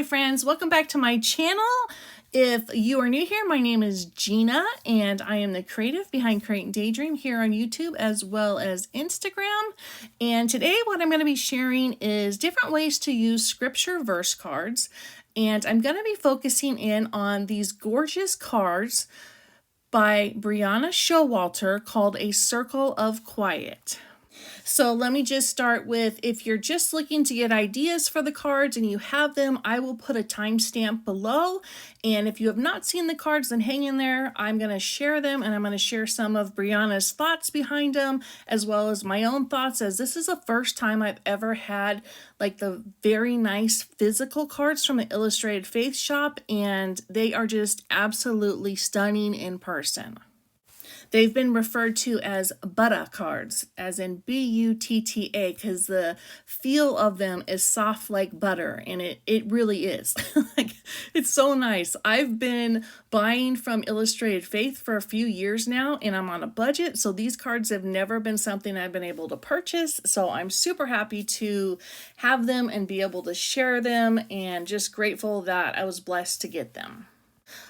Hi friends, welcome back to my channel. If you are new here, my name is Gina and I am the creative behind Create and Daydream here on YouTube as well as Instagram. And today what I'm going to be sharing is different ways to use scripture verse cards. And I'm going to be focusing in on these gorgeous cards by Brianna Showalter called A Circle of Quiet. So let me just start with, if you're just looking to get ideas for the cards and you have them, I will put a timestamp below. And if you have not seen the cards, then hang in there. I'm going to share them and I'm going to share some of Brianna's thoughts behind them as well as my own thoughts, as this is the first time I've ever had like the very nice physical cards from the Illustrated Faith shop, and they are just absolutely stunning in person. They've been referred to as Butta cards, as in B-U-T-T-A, because the feel of them is soft like butter, and it really is. Like, it's so nice. I've been buying from Illustrated Faith for a few years now, and I'm on a budget, so these cards have never been something I've been able to purchase, so I'm super happy to have them and be able to share them, and just grateful that I was blessed to get them.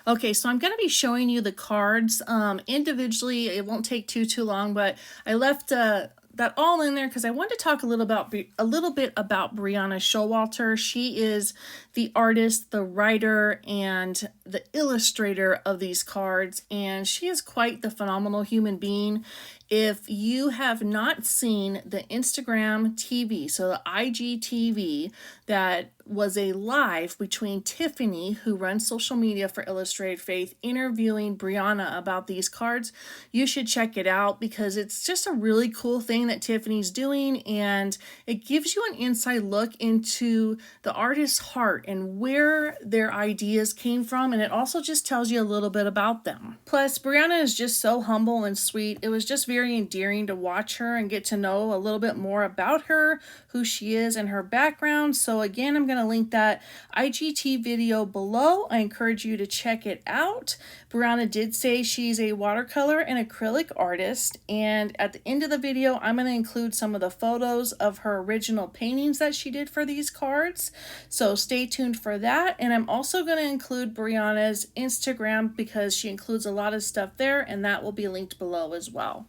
Okay, so I'm going to be showing you the cards individually. It won't take too long, but I left that all in there because I wanted to talk a little bit about Brianna Showalter. She is the artist, the writer, and the illustrator of these cards, and she is quite the phenomenal human being. If you have not seen the Instagram TV, so the IGTV, that was a live between Tiffany, who runs social media for Illustrated Faith, interviewing Brianna about these cards, you should check it out because it's just a really cool thing that Tiffany's doing, and it gives you an inside look into the artist's heart and where their ideas came from, and it also just tells you a little bit about them. Plus, Brianna is just so humble and sweet. It was just very endearing to watch her and get to know a little bit more about her, who she is, and her background. So again, I'm going to link that IGT video below. I encourage you to check it out. Brianna did say she's a watercolor and acrylic artist, and at the end of the video, I'm going to include some of the photos of her original paintings that she did for these cards. So stay tuned for that. And I'm also going to include Brianna's Instagram because she includes a lot of stuff there, and that will be linked below as well.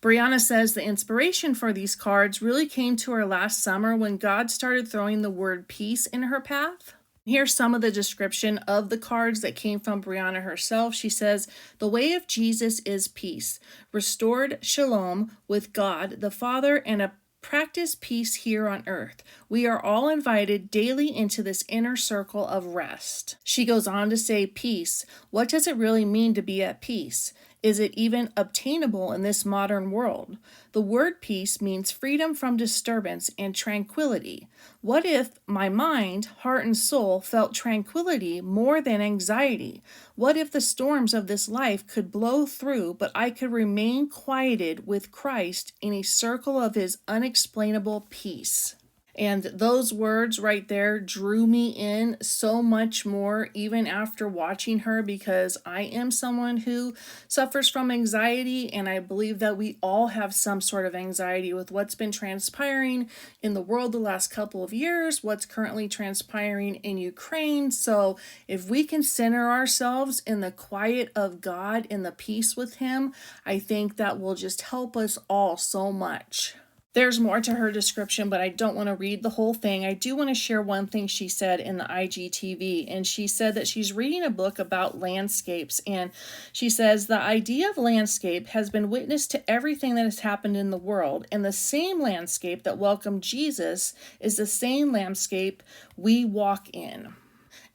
Brianna says the inspiration for these cards really came to her last summer when God started throwing the word peace in her path. Here's some of the description of the cards that came from Brianna herself. She says, "The way of Jesus is peace, restored shalom with God the Father, and a practice peace here on earth. We are all invited daily into this inner circle of rest." She goes on to say, peace. What does it really mean to be at peace? Is it even obtainable in this modern world? The word peace means freedom from disturbance and tranquility. What if my mind, heart, and soul felt tranquility more than anxiety? What if the storms of this life could blow through, but I could remain quieted with Christ in a circle of his unexplainable peace? And those words right there drew me in so much more even after watching her, because I am someone who suffers from anxiety, and I believe that we all have some sort of anxiety with what's been transpiring in the world the last couple of years, what's currently transpiring in Ukraine. So if we can center ourselves in the quiet of God, in the peace with him, I think that will just help us all so much. There's more to her description, but I don't want to read the whole thing. I do want to share one thing she said in the IGTV, and she said that she's reading a book about landscapes, and she says the idea of landscape has been witness to everything that has happened in the world, and the same landscape that welcomed Jesus is the same landscape we walk in.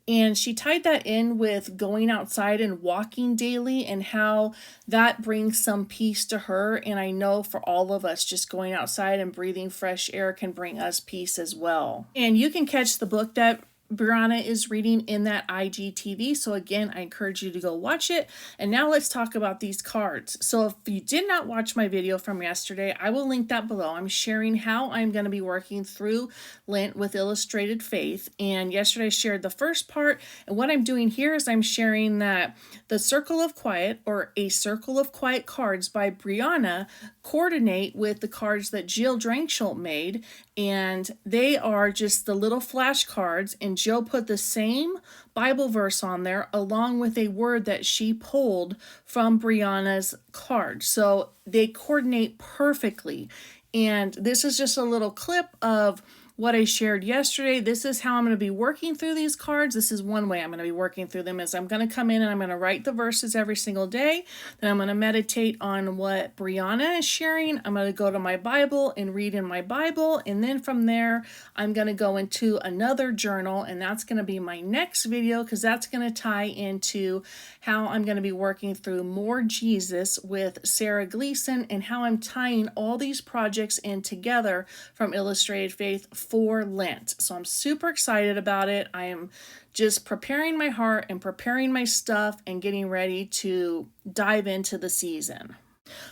And she tied that in with going outside and walking daily and how that brings some peace to her. And I know for all of us, just going outside and breathing fresh air can bring us peace as well. And you can catch the book that Brianna is reading in that IGTV. So again, I encourage you to go watch it. And now let's talk about these cards. So if you did not watch my video from yesterday, I will link that below. I'm sharing how I'm going to be working through Lent with Illustrated Faith. And yesterday I shared the first part. And what I'm doing here is I'm sharing that the Circle of Quiet, or A Circle of Quiet cards by Brianna, coordinate with the cards that Jill Drangsholt made. And they are just the little flashcards, and Jill put the same Bible verse on there along with a word that she pulled from Brianna's card. So they coordinate perfectly. And this is just a little clip of what I shared yesterday. This is how I'm going to be working through these cards. This is one way I'm going to be working through them, is I'm going to come in and I'm going to write the verses every single day. Then I'm going to meditate on what Brianna is sharing. I'm going to go to my Bible and read in my Bible. And then from there, I'm going to go into another journal, and that's going to be my next video, because that's going to tie into how I'm going to be working through more Jesus with Sarah Gleason, and how I'm tying all these projects in together from Illustrated Faith for Lent. So I'm super excited about it. I am just preparing my heart and preparing my stuff and getting ready to dive into the season.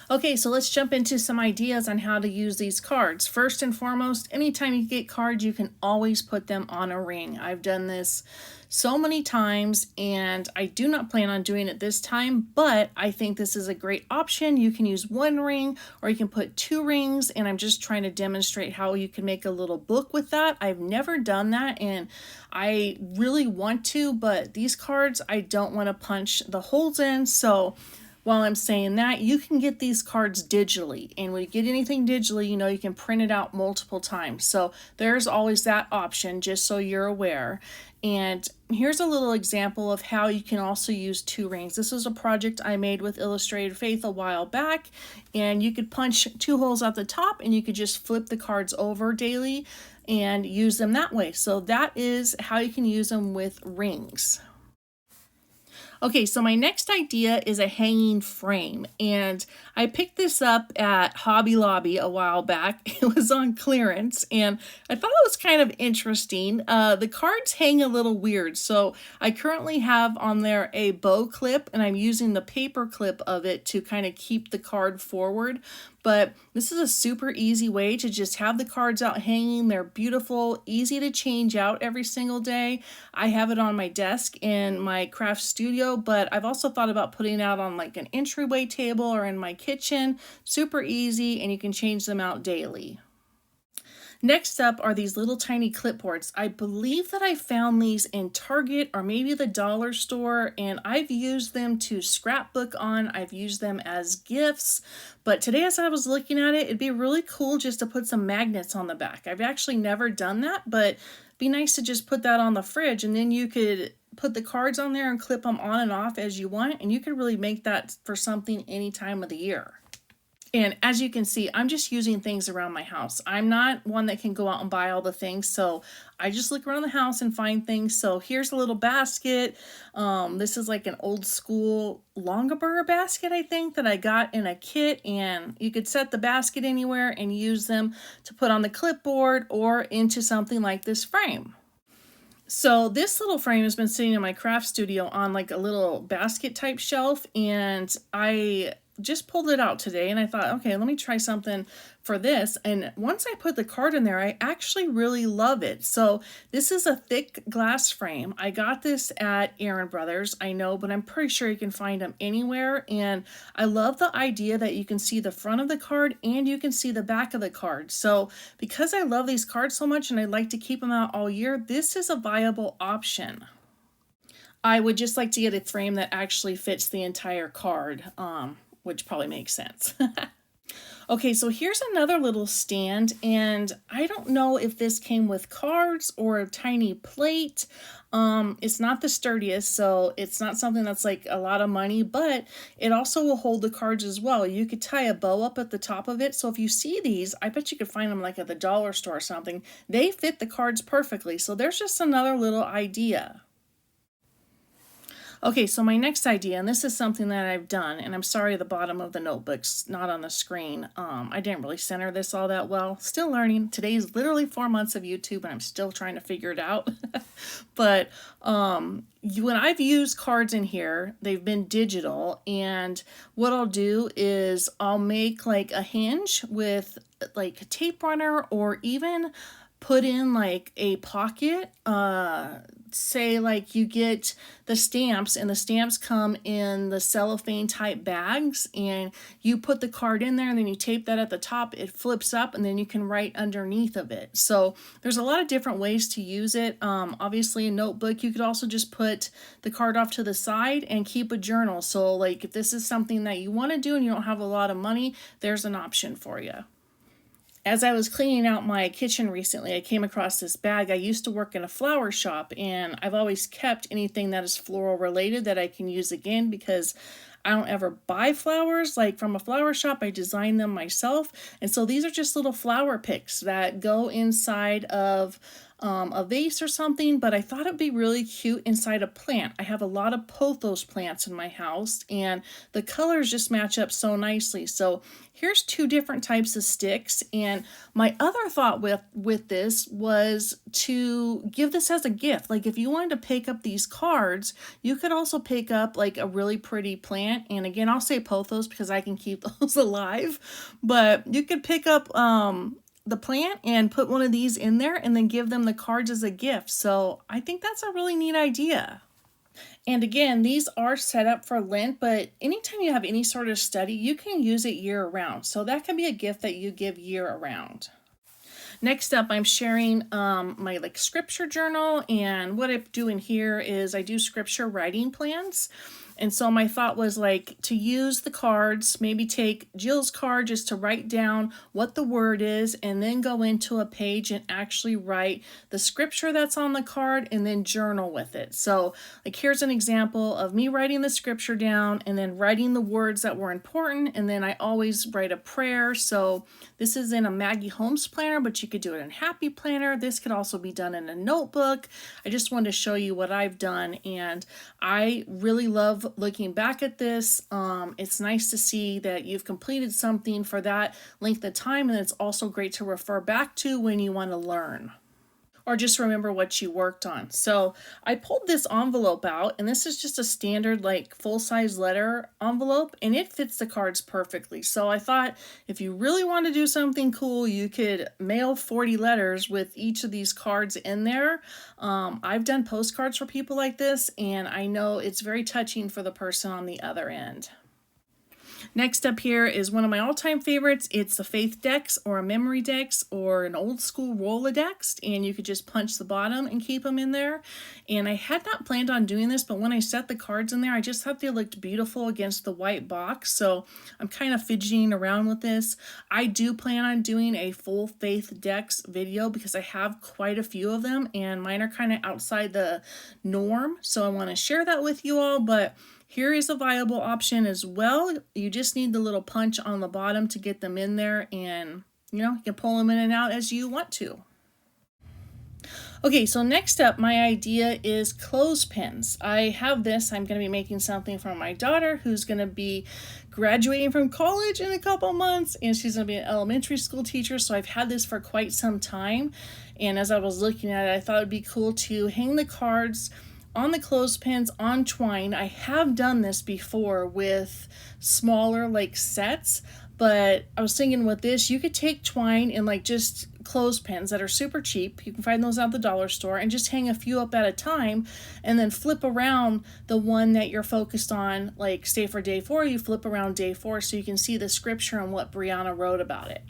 Okay, so let's jump into some ideas on how to use these cards. First and foremost, anytime you get cards, you can always put them on a ring. I've done this so many times, and I do not plan on doing it this time, but I think this is a great option. You can use one ring or you can put 2 rings, and I'm just trying to demonstrate how you can make a little book with that. I've never done that, and I really want to, but these cards I don't want to punch the holes in, so while I'm saying that, you can get these cards digitally, and when you get anything digitally, you know, you can print it out multiple times. So there's always that option, just so you're aware. And here's a little example of how you can also use 2 rings. This was a project I made with Illustrated Faith a while back, and you could punch 2 holes at the top, and you could just flip the cards over daily and use them that way. So that is how you can use them with rings. Okay, so my next idea is a hanging frame, and I picked this up at Hobby Lobby a while back. It was on clearance, and I thought it was kind of interesting. The cards hang a little weird, so I currently have on there a bow clip, and I'm using the paper clip of it to kind of keep the card forward. But this is a super easy way to just have the cards out hanging. They're beautiful, easy to change out every single day. I have it on my desk in my craft studio, but I've also thought about putting it out on like an entryway table or in my kitchen. Super easy, and you can change them out daily. Next up are these little tiny clipboards. I believe that I found these in Target or maybe the dollar store, and I've used them to scrapbook on. I've used them as gifts, but today as I was looking at it, it'd be really cool just to put some magnets on the back. I've actually never done that, but it'd be nice to just put that on the fridge, and then you could put the cards on there and clip them on and off as you want, and you could really make that for something any time of the year. And as you can see, I'm just using things around my house. I'm not one that can go out and buy all the things, so I just look around the house and find things. So here's a little basket. This is like an old school Longaberger basket, I think, that I got in a kit, and you could set the basket anywhere and use them to put on the clipboard or into something like this frame. So this little frame has been sitting in my craft studio on like a little basket type shelf, and I just pulled it out today, and I thought, okay, let me try something for this. And once I put the card in there, I actually really love it. So this is a thick glass frame. I got this at Aaron Brothers, I know, but I'm pretty sure you can find them anywhere. And I love the idea that you can see the front of the card and you can see the back of the card. So because I love these cards so much and I like to keep them out all year, this is a viable option. I would just like to get a frame that actually fits the entire card, which probably makes sense. Okay, so here's another little stand, and I don't know if this came with cards or a tiny plate. It's not the sturdiest, so it's not something that's like a lot of money, but it also will hold the cards as well. You could tie a bow up at the top of it, so if you see these, I bet you could find them like at the dollar store or something. They fit the cards perfectly, so there's just another little idea. Okay, so my next idea, and this is something that I've done, and I'm sorry the bottom of the notebook's not on the screen. I didn't really center this all that well. Still learning. Today's literally 4 months of YouTube, and I'm still trying to figure it out. But when I've used cards in here, they've been digital, and what I'll do is I'll make like a hinge with like a tape runner, or even put in like a pocket say like you get the stamps, and the stamps come in the cellophane type bags, and you put the card in there and then you tape that at the top, it flips up, and then you can write underneath of it. So there's a lot of different ways to use it. Obviously a notebook, you could also just put the card off to the side and keep a journal. So like if this is something that you want to do and you don't have a lot of money, there's an option for you. As I was cleaning out my kitchen recently, I came across this bag. I used to work in a flower shop, and I've always kept anything that is floral related that I can use again, because I don't ever buy flowers like from a flower shop. I design them myself. And so these are just little flower picks that go inside of a vase or something, but I thought it'd be really cute inside a plant. I have a lot of pothos plants in my house, and the colors just match up so nicely. So here's two different types of sticks, and my other thought with this was to give this as a gift. Like if you wanted to pick up these cards, you could also pick up like a really pretty plant, and again, I'll say pothos because I can keep those alive, but you could pick up the plant and put one of these in there and then give them the cards as a gift. So I think that's a really neat idea. And again, these are set up for Lent, but anytime you have any sort of study, you can use it year round. So that can be a gift that you give year around. Next up, I'm sharing my scripture journal, and what I'm doing here is I do scripture writing plans. And so my thought was to use the cards, maybe take Jill's card just to write down what the word is, and then go into a page and actually write the scripture that's on the card and then journal with it. So here's an example of me writing the scripture down and then writing the words that were important. And then I always write a prayer. So this is in a Maggie Holmes planner, but you could do it in Happy Planner. This could also be done in a notebook. I just wanted to show you what I've done, and I really love looking back at this. It's nice to see that you've completed something for that length of time, and it's also great to refer back to when you want to learn or just remember what you worked on. So I pulled this envelope out, and this is just a standard full-size letter envelope, and it fits the cards perfectly. So I thought if you really want to do something cool, you could mail 40 letters with each of these cards in there. I've done postcards for people like this, and I know it's very touching for the person on the other end. Next up here is one of my all-time favorites. It's the Faith Dex or a Memory Dex or an old school Rolodex, and you could just punch the bottom and keep them in there. And I had not planned on doing this, but when I set the cards in there, I just thought they looked beautiful against the white box. So I'm kind of fidgeting around with this. I do plan on doing a full Faith Dex video because I have quite a few of them, and mine are kind of outside the norm. So I want to share that with you all, but here is a viable option as well. You just need the little punch on the bottom to get them in there, and you can pull them in and out as you want to. Okay, so next up, my idea is clothespins. I have this. I'm going to be making something for my daughter who's going to be graduating from college in a couple months, and she's going to be an elementary school teacher. So I've had this for quite some time, and as I was looking at it, I thought it'd be cool to hang the cards on the clothespins on twine. I have done this before with smaller sets, but I was thinking with this, you could take twine and just clothespins that are super cheap. You can find those at the dollar store, and just hang a few up at a time, and then flip around the one that you're focused on. Say for day 4, you flip around day 4 so you can see the scripture and what Brianna wrote about it.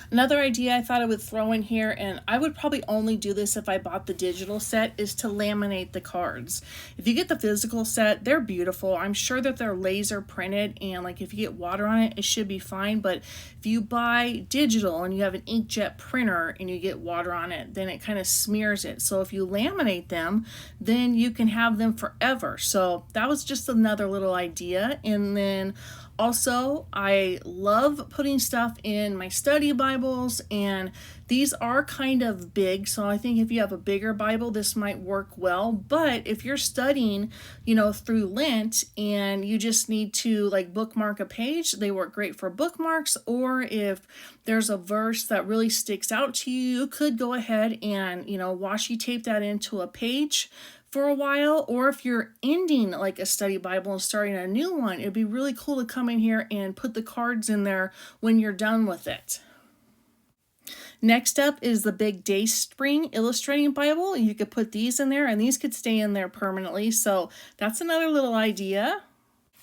Another idea I thought I would throw in here, and I would probably only do this if I bought the digital set, is to laminate the cards. If you get the physical set, they're beautiful. I'm sure that they're laser printed, and if you get water on it, it should be fine. But if you buy digital and you have an inkjet printer and you get water on it, then it kind of smears it. So if you laminate them, then you can have them forever. So that was just another little idea. And then also, I love putting stuff in my study Bibles, and these are kind of big, so I think if you have a bigger Bible, this might work well. But if you're studying, through Lent, and you just need to bookmark a page, they work great for bookmarks. Or if there's a verse that really sticks out to you, you could go ahead and, washi tape that into a page for a while. Or if you're ending a study Bible and starting a new one, it'd be really cool to come in here and put the cards in there when you're done with it. Next up is the Big Day Spring Illustrating Bible. You could put these in there, and these could stay in there permanently. So that's another little idea.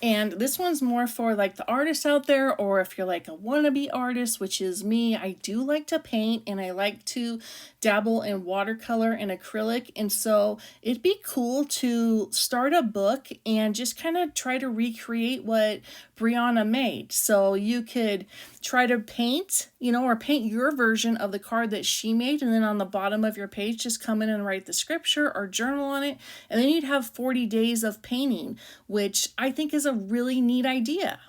And this one's more for like the artists out there, or if you're like a wannabe artist, which is me. I do like to paint and I like to dabble in watercolor and acrylic. And so it'd be cool to start a book and just kind of try to recreate what Brianna made. So you could try to paint, or paint your version of the card that she made. And then on the bottom of your page, just come in and write the scripture or journal on it. And then you'd have 40 days of painting, which I think is a really neat idea.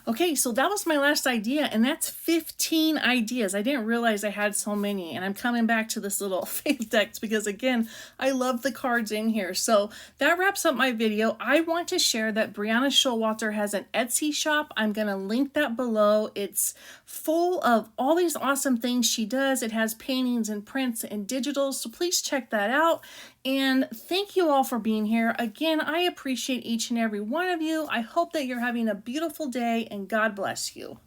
Okay, so that was my last idea, and that's 15 ideas. I didn't realize I had so many, and I'm coming back to this little faith text because, again, I love the cards in here. So that wraps up my video. I want to share that Brianna Showalter has an Etsy shop. I'm going to link that below. It's full of all these awesome things she does. It has paintings and prints and digitals, so please check that out. And thank you all for being here. Again, I appreciate each and every one of you. I hope that you're having a beautiful day, and God bless you.